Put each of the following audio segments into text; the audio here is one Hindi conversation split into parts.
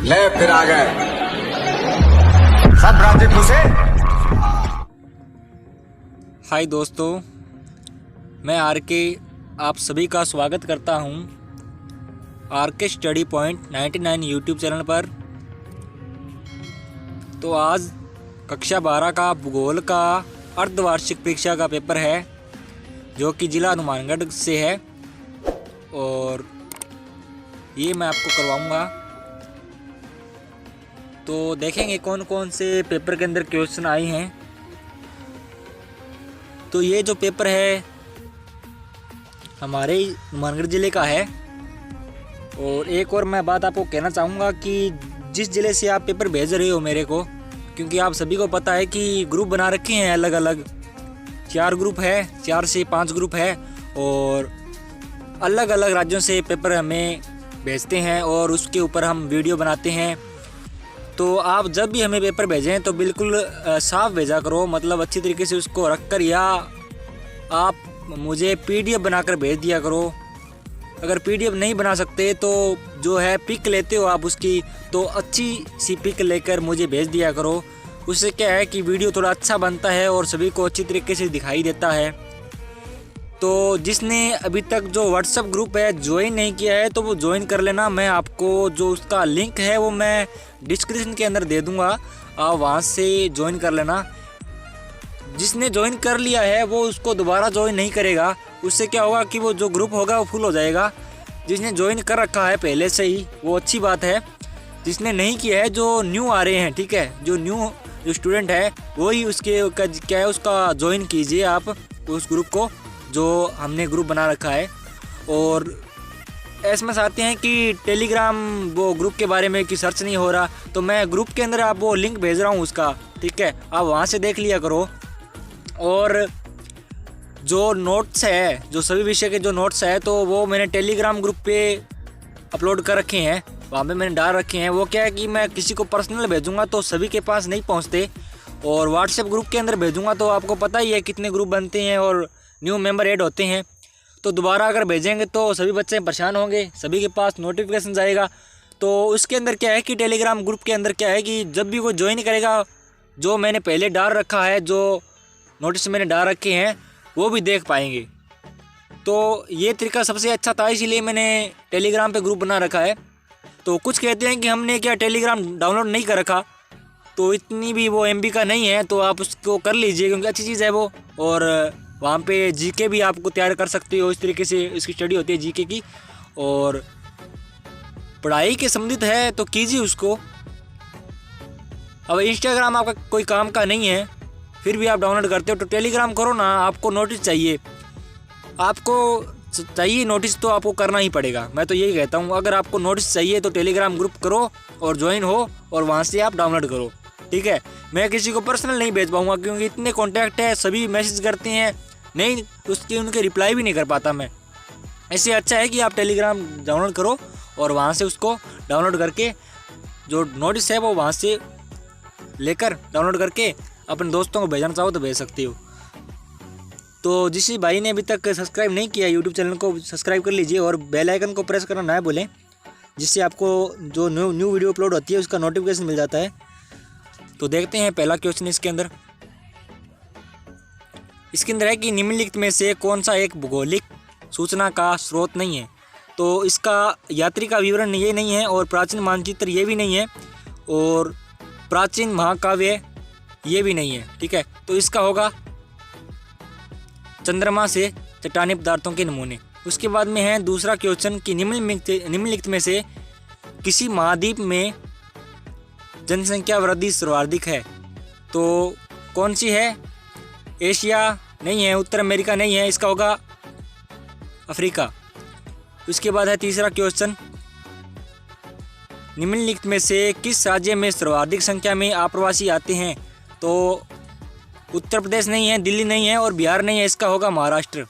ले फिर आ गए सब राज्य घुसे। हाय दोस्तों, मैं आर के आप सभी का स्वागत करता हूं आर के स्टडी पॉइंट 99 यूट्यूब चैनल पर। तो आज कक्षा 12 का भूगोल का अर्धवार्षिक परीक्षा का पेपर है जो कि ज़िला हनुमानगढ़ से है और ये मैं आपको करवाऊंगा। तो देखेंगे कौन कौन से पेपर के अंदर क्वेश्चन आए हैं। तो ये जो पेपर है हमारे हनुमानगढ़ ज़िले का है। और एक और मैं बात आपको कहना चाहूँगा कि जिस ज़िले से आप पेपर भेज रहे हो मेरे को, क्योंकि आप सभी को पता है कि ग्रुप बना रखे हैं अलग अलग, 4 ग्रुप है, 4 से 5 ग्रुप है और अलग अलग राज्यों से पेपर हमें भेजते हैं और उसके ऊपर हम वीडियो बनाते हैं। तो आप जब भी हमें पेपर भेजें तो बिल्कुल साफ भेजा करो, मतलब अच्छी तरीके से उसको रख कर, या आप मुझे पीडीएफ बनाकर भेज दिया करो। अगर पीडीएफ नहीं बना सकते तो जो है पिक लेते हो आप उसकी, तो अच्छी सी पिक लेकर मुझे भेज दिया करो। उससे क्या है कि वीडियो थोड़ा अच्छा बनता है और सभी को अच्छी तरीके से दिखाई देता है। तो जिसने अभी तक जो व्हाट्सएप ग्रुप है ज्वाइन नहीं किया है तो वो ज्वाइन कर लेना। मैं आपको जो उसका लिंक है वो मैं डिस्क्रिप्शन के अंदर दे दूंगा, आप वहाँ से ज्वाइन कर लेना। जिसने ज्वाइन कर लिया है वो उसको दोबारा ज्वाइन नहीं करेगा, उससे क्या होगा कि वो जो ग्रुप होगा वो फुल हो जाएगा। जिसने ज्वाइन कर रखा है पहले से ही वो अच्छी बात है, जिसने नहीं किया है, जो न्यू आ रहे हैं, ठीक है, जो स्टूडेंट है वही उसके क्या है उसका ज्वाइन कीजिए आप उस ग्रुप को जो हमने ग्रुप बना रखा है। और एसएमएस आते हैं कि टेलीग्राम वो ग्रुप के बारे में कि सर्च नहीं हो रहा, तो मैं ग्रुप के अंदर आप वो लिंक भेज रहा हूँ उसका, ठीक है, आप वहाँ से देख लिया करो। और जो नोट्स है, जो सभी विषय के जो नोट्स है, तो वो मैंने टेलीग्राम ग्रुप पे अपलोड कर रखे हैं, वहाँ पे मैंने डाल रखे हैं। वो क्या है कि मैं किसी को पर्सनल भेजूँगा तो सभी के पास नहीं पहुँचते, और व्हाट्सएप ग्रुप के अंदर भेजूँगा तो आपको पता ही है कितने ग्रुप बनते हैं और न्यू मेंबर ऐड होते हैं। तो दोबारा अगर भेजेंगे तो सभी बच्चे परेशान होंगे, सभी के पास नोटिफिकेशन जाएगा। तो उसके अंदर क्या है कि टेलीग्राम ग्रुप के अंदर क्या है कि जब भी कोई ज्वाइन करेगा, जो मैंने पहले डाल रखा है, जो नोटिस मैंने डाल रखे हैं, वो भी देख पाएंगे। तो ये तरीका सबसे अच्छा था, इसीलिए मैंने टेलीग्राम पे ग्रुप बना रखा है। तो कुछ कहते हैं कि हमने क्या टेलीग्राम डाउनलोड नहीं कर रखा, तो इतनी भी वो MB का नहीं है, तो आप उसको कर लीजिए क्योंकि अच्छी चीज़ है वो। और वहाँ पे जीके भी आपको तैयार कर सकते हो, इस तरीके से इसकी स्टडी होती है जीके की, और पढ़ाई के संबंधित है तो कीजिए उसको। अब इंस्टाग्राम आपका कोई काम का नहीं है फिर भी आप डाउनलोड करते हो, तो टेलीग्राम करो ना। आपको नोटिस चाहिए, नोटिस तो आपको करना ही पड़ेगा। मैं तो यही कहता हूँ, अगर आपको नोटिस चाहिए तो टेलीग्राम ग्रुप करो और ज्वाइन हो और वहाँ से आप डाउनलोड करो, ठीक है। मैं किसी को पर्सनल नहीं भेज पाऊँगा क्योंकि इतने कॉन्टैक्ट है, सभी मैसेज करते हैं, नहीं उनके रिप्लाई भी नहीं कर पाता मैं। इससे अच्छा है कि आप टेलीग्राम डाउनलोड करो और वहाँ से उसको डाउनलोड करके जो नोटिस है वो वहाँ से लेकर डाउनलोड करके अपने दोस्तों को भेजना चाहो तो भेज सकते हो। तो जिस भाई ने अभी तक सब्सक्राइब नहीं किया यूट्यूब चैनल को सब्सक्राइब कर लीजिए और बेल आइकन को प्रेस करना ना भूलें, जिससे आपको जो न्यू वीडियो अपलोड होती है उसका नोटिफिकेशन मिल जाता है। तो देखते हैं पहला क्वेश्चन इसके अंदर है कि निम्नलिखित में से कौन सा एक भौगोलिक सूचना का स्रोत नहीं है। तो इसका यात्री का विवरण ये नहीं है और प्राचीन मानचित्र ये भी नहीं है और प्राचीन महाकाव्य ये भी नहीं है, ठीक है। तो इसका होगा चंद्रमा से चट्टानी पदार्थों के नमूने। उसके बाद में है दूसरा क्वेश्चन कि निम्नलिखित में से किसी महाद्वीप में जनसंख्या वृद्धि सर्वाधिक है। तो कौन सी है? एशिया नहीं है, उत्तर अमेरिका नहीं है, इसका होगा अफ्रीका। उसके बाद है तीसरा क्वेश्चन, निम्नलिखित में से किस राज्य में सर्वाधिक संख्या में आप्रवासी आते हैं। तो उत्तर प्रदेश नहीं है, दिल्ली नहीं है और बिहार नहीं है, इसका होगा महाराष्ट्र।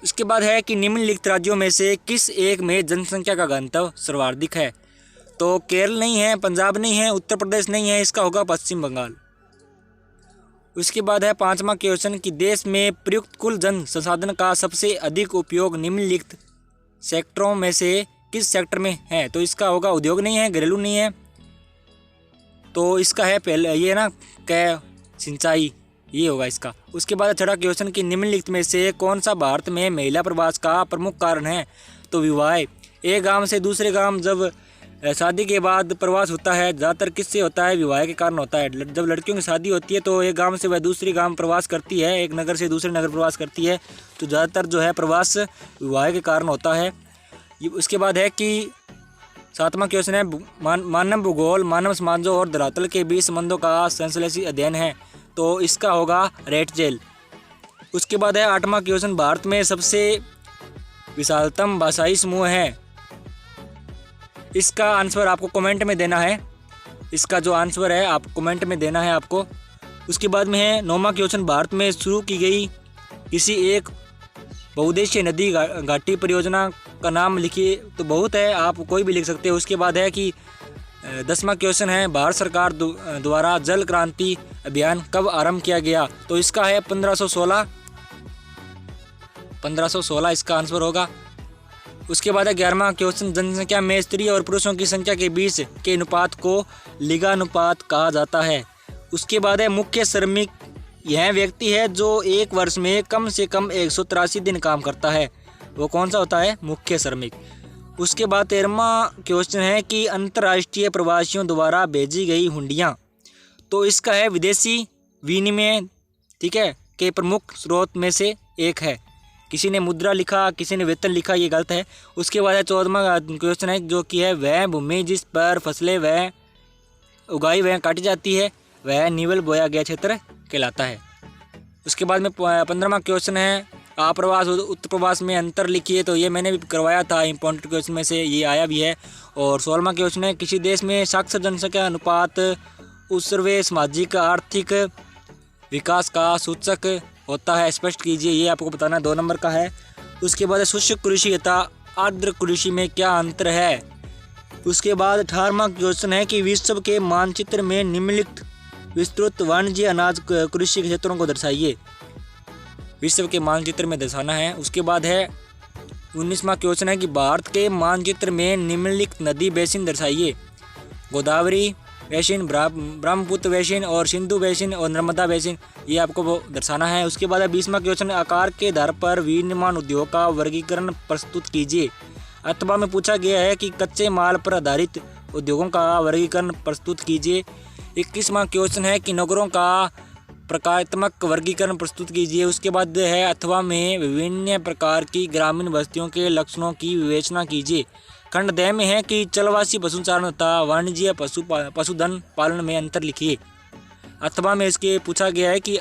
उसके बाद है कि निम्नलिखित राज्यों में से किस एक में जनसंख्या का घनत्व सर्वाधिक है। तो केरल नहीं है, पंजाब नहीं है, उत्तर प्रदेश नहीं है, इसका होगा पश्चिम बंगाल। उसके बाद है पांचवा क्वेश्चन कि देश में प्रयुक्त कुल जन संसाधन का सबसे अधिक उपयोग निम्नलिखित सेक्टरों में से किस सेक्टर में है, तो इसका होगा उद्योग नहीं है, घरेलू नहीं है, तो इसका है पहले ये ना कै सिंचाई, ये होगा इसका। उसके बाद छठा क्वेश्चन कि निम्नलिखित में से कौन सा भारत में महिला प्रवास का प्रमुख कारण है, तो विवाह। एक गांव से दूसरे गांव जब शादी के बाद प्रवास होता है, ज़्यादातर किससे होता है, विवाह के कारण होता है। जब लड़कियों की शादी होती है तो एक गांव से वह दूसरे गांव प्रवास करती है, एक नगर से दूसरे नगर प्रवास करती है, तो ज़्यादातर जो है प्रवास विवाह के कारण होता है। उसके बाद है कि सातवां क्वेश्चन है मानव भूगोल मानव समाजों और धरातल के बीच संबंधों का संश्लेषी अध्ययन है, तो इसका होगा रेटजेल। उसके बाद है आठवां क्वेश्चन भारत में सबसे विशालतम भाषाई समूह है, इसका आंसर आपको कमेंट में देना है, इसका जो आंसर है आप कमेंट में देना है आपको। उसके बाद में है नौवां क्वेश्चन भारत में शुरू की गई किसी एक बहुउद्देशीय नदी घाटी परियोजना का नाम लिखिए, तो बहुत है आप कोई भी लिख सकते हो। उसके बाद है कि 10वां क्वेश्चन है भारत सरकार द्वारा जल क्रांति अभियान कब आरंभ किया गया, तो इसका है 1516 इसका आंसर होगा। उसके बाद है 11वां क्वेश्चन जनसंख्या में स्त्री और पुरुषों की संख्या के बीच के अनुपात को लिंगानुपात कहा जाता है। उसके बाद है मुख्य श्रमिक यह व्यक्ति है जो एक वर्ष में कम से कम 183 दिन काम करता है, वो कौन सा होता है, मुख्य श्रमिक। उसके बाद 13वां क्वेश्चन है कि अंतर्राष्ट्रीय प्रवासियों द्वारा भेजी गई हुंडियाँ, तो इसका है विदेशी विनिमय, ठीक है, के प्रमुख स्रोत में से एक है। किसी ने मुद्रा लिखा, किसी ने वेतन लिखा, ये गलत है। उसके बाद है 14वां क्वेश्चन है जो कि है वह भूमि जिस पर फसलें वह उगाई वह काटी जाती है वह निवल बोया गया क्षेत्र कहलाता है। उसके बाद में 15वां क्वेश्चन है आप्रवास उत्तर प्रवास में अंतर लिखिए, तो ये मैंने भी करवाया था, इंपॉर्टेंट क्वेश्चन में से ये आया भी है। और 16वां क्वेश्चन है किसी देश में साक्षर जनसंख्या अनुपात उस सर्वे सामाजिक आर्थिक विकास का सूचक होता है, स्पष्ट कीजिए, ये आपको बताना 2 नंबर का है। उसके बाद शुष्क कृषि तथा आर्द्र कृषि में क्या अंतर है। उसके बाद 18वां क्वेश्चन है कि विश्व के मानचित्र में निम्नलिखित विस्तृत वाणिज्य अनाज कृषि क्षेत्रों को दर्शाइए, विश्व के मानचित्र में दर्शाना है। उसके बाद है 19वां क्वेश्चन है कि भारत के मानचित्र में निम्नलिखित नदी बेसिन दर्शाइए, गोदावरी बेसिन, ब्रह्मपुत्र बेसिन और सिंधु बेसिन और नर्मदा बेसिन, ये आपको वो दर्शाना है। उसके बाद 20वां क्वेश्चन आकार के आधार पर विनिर्माण उद्योग का वर्गीकरण प्रस्तुत कीजिए। अथवा में पूछा गया है कि कच्चे माल पर आधारित उद्योगों का वर्गीकरण प्रस्तुत कीजिए। 21वां क्वेश्चन है कि नगरों का प्रकारात्मक वर्गीकरण प्रस्तुत कीजिए। उसके बाद है अथवा में विभिन्न प्रकार की ग्रामीण बस्तियों के लक्षणों की विवेचना कीजिए। खंड 2 में है कि चलवासी पशुचारण तथा वाणिज्य पशुधन पालन में अंतर लिखिए। अथवा में इसके पूछा गया है कि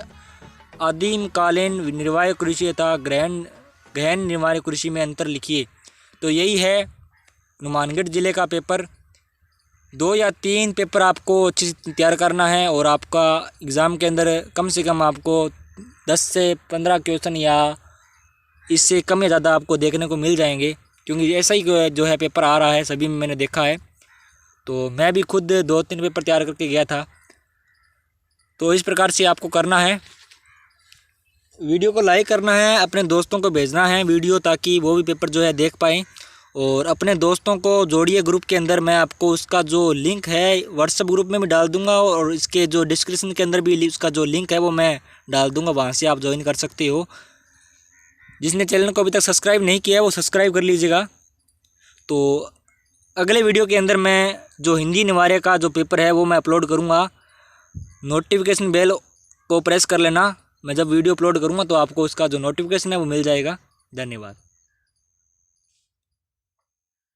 आदिमकालीन निर्वाह कृषि तथा गहन निर्वाह कृषि में अंतर लिखिए। तो यही है हनुमानगढ़ जिले का पेपर। 2 या 3 पेपर आपको अच्छे से तैयार करना है और आपका एग्ज़ाम के अंदर कम से कम आपको 10 से 15 क्वेश्चन या इससे कम या ज़्यादा आपको देखने को मिल जाएंगे, क्योंकि ऐसा ही जो है पेपर आ रहा है, सभी में मैंने देखा है। तो मैं भी खुद 2-3 पेपर तैयार करके गया था। तो इस प्रकार से आपको करना है, वीडियो को लाइक करना है, अपने दोस्तों को भेजना है वीडियो, ताकि वो भी पेपर जो है देख पाएँ। और अपने दोस्तों को जोड़िए ग्रुप के अंदर, मैं आपको उसका जो लिंक है व्हाट्सएप ग्रुप में भी डाल दूंगा और इसके जो डिस्क्रिप्शन के अंदर भी उसका जो लिंक है वो मैं डाल दूंगा, वहाँ से आप ज्वाइन कर सकते हो। जिसने चैनल को अभी तक सब्सक्राइब नहीं किया है वो सब्सक्राइब कर लीजिएगा। तो अगले वीडियो के अंदर मैं जो हिंदी निवार्य का जो पेपर है वो मैं अपलोड करूँगा। नोटिफिकेशन बेल को प्रेस कर लेना, मैं जब वीडियो अपलोड करूँगा तो आपको उसका जो नोटिफिकेशन है वो मिल जाएगा। धन्यवाद।